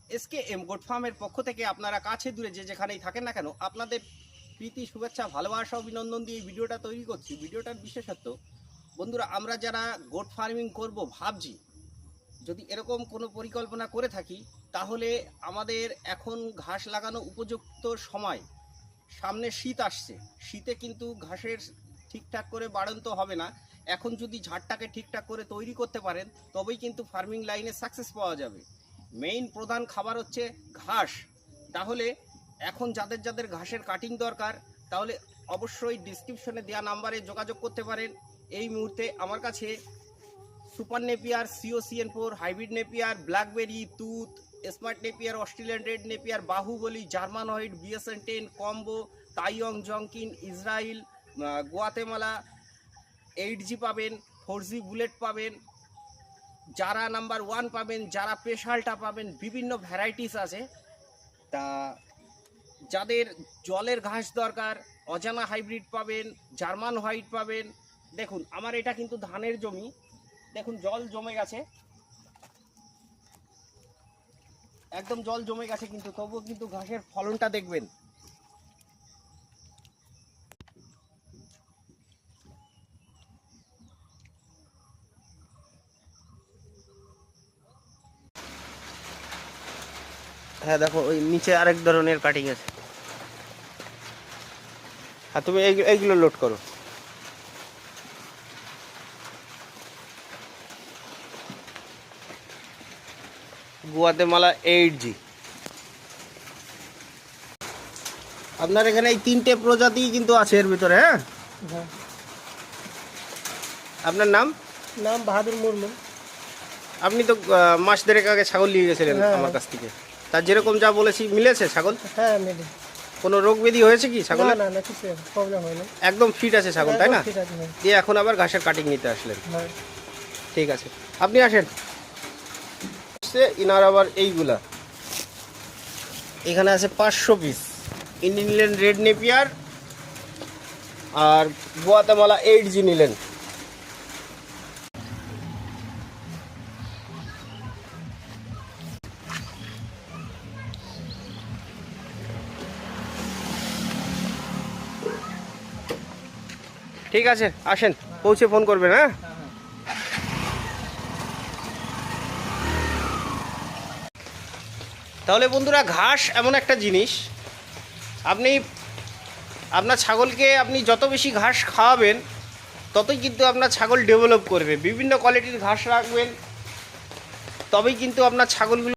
SKM goat ফার্মের পক্ষ থেকে আপনারা কাছে দূরে যে যেখানেই থাকেন না কেন আপনাদের প্রীতি শুভেচ্ছা ভালোবাসা অভিনন্দন দিয়ে এই ভিডিওটা তৈরি করছি। ভিডিওটার বিশেষত্ব বন্ধুরা, আমরা যারা গোট ফার্মিং করব ভাবছি, যদি এরকম কোনো পরিকল্পনা করে থাকি তাহলে আমাদের এখন ঘাস লাগানো উপযুক্ত সময়। সামনে শীত আসছে, শীতে কিন্তু ঘাসের ঠিকঠাক করে বাড়ন্ত হবে না। এখন যদি ঝাড়টাকে ঠিকঠাক করে তৈরি করতে পারেন তবেই কিন্তু ফার্মিং লাইনে সাকসেস পাওয়া যাবে। মেইন প্রধান খাবার হচ্ছে ঘাস। তাহলে এখন যাদের যাদের ঘাসের কাটিং দরকার তাহলে অবশ্যই ডিসক্রিপশনে দেওয়া নাম্বারে যোগাযোগ করতে পারেন। এই মুহূর্তে আমার কাছে super Napier, COCN4, hybrid Napier, blackberry, তুত, smart Napier, Australian red Napier, Bahubali, German white, BSN10 combo, তাইয়ং, জংকিন, ইসরায়েল, গুয়াতেমালা 8G পাবেন, 4G বুলেট পাবেন, যারা নাম্বার 1 পাবেন, যারা স্পেশালটা পাবেন, বিভিন্ন ভ্যারাইটিস আছে। তা যাদের জলের ঘাস দরকার অজানা হাইব্রিড পাবেন, জার্মান হোয়াইট পাবেন। দেখুন আমার এটা কিন্তু ধানের জমি, দেখুন জল জমে গেছে, একদম জল জমে গেছে, কিন্তু তবুও কিন্তু ঘাসের ফলনটা দেখবেন। হ্যাঁ দেখো ওই নিচে আরেক ধরনের কাটিং আছে। হ্যাঁ তুমি এইগুলো লোড করো। Guatemala 8G। আপনার এখানে এই 3টে প্রজাতি কিন্তু আছে এর ভিতরে। হ্যাঁ, আপনার নাম? নাম বাহাদুর মুর্মু। আপনি তো মাস দেড়েক আগে ছাগল নিয়ে গেছিলেন আমার কাছ থেকে, তার যেরকম যা বলেছি মিলেছে ছাগল? হ্যাঁ মিলে। কোনো রোগ ব্যাধি হয়েছে কি ছাগল? না না, কিছু প্রবলেম হয়নি, একদম ফিট আছে ছাগল, তাই না? ঠিক আছে। দিয়ে এখন আবার ঘাসের কাটিং নিতে আসলেন। হ্যাঁ ঠিক আছে, আপনি আসেন। ইনার আবার এইগুলা এখানে আছে 500 পিস ইন্ডিয়ান রেড নেপিয়ার আর গুয়াতেমালা 8G নিলেন। ঠিক আছে, আসেন, পৌঁছে ফোন করবেন। হ্যাঁ, তাহলে বন্ধুরা, ঘাস এমন একটা জিনিস, আপনি আপনার ছাগলকে আপনি যত বেশি ঘাস খাওয়াবেন ততই কিন্তু আপনার ছাগল ডেভেলপ করবে। বিভিন্ন কোয়ালিটির ঘাস রাখবেন তবেই কিন্তু আপনার ছাগলগুলো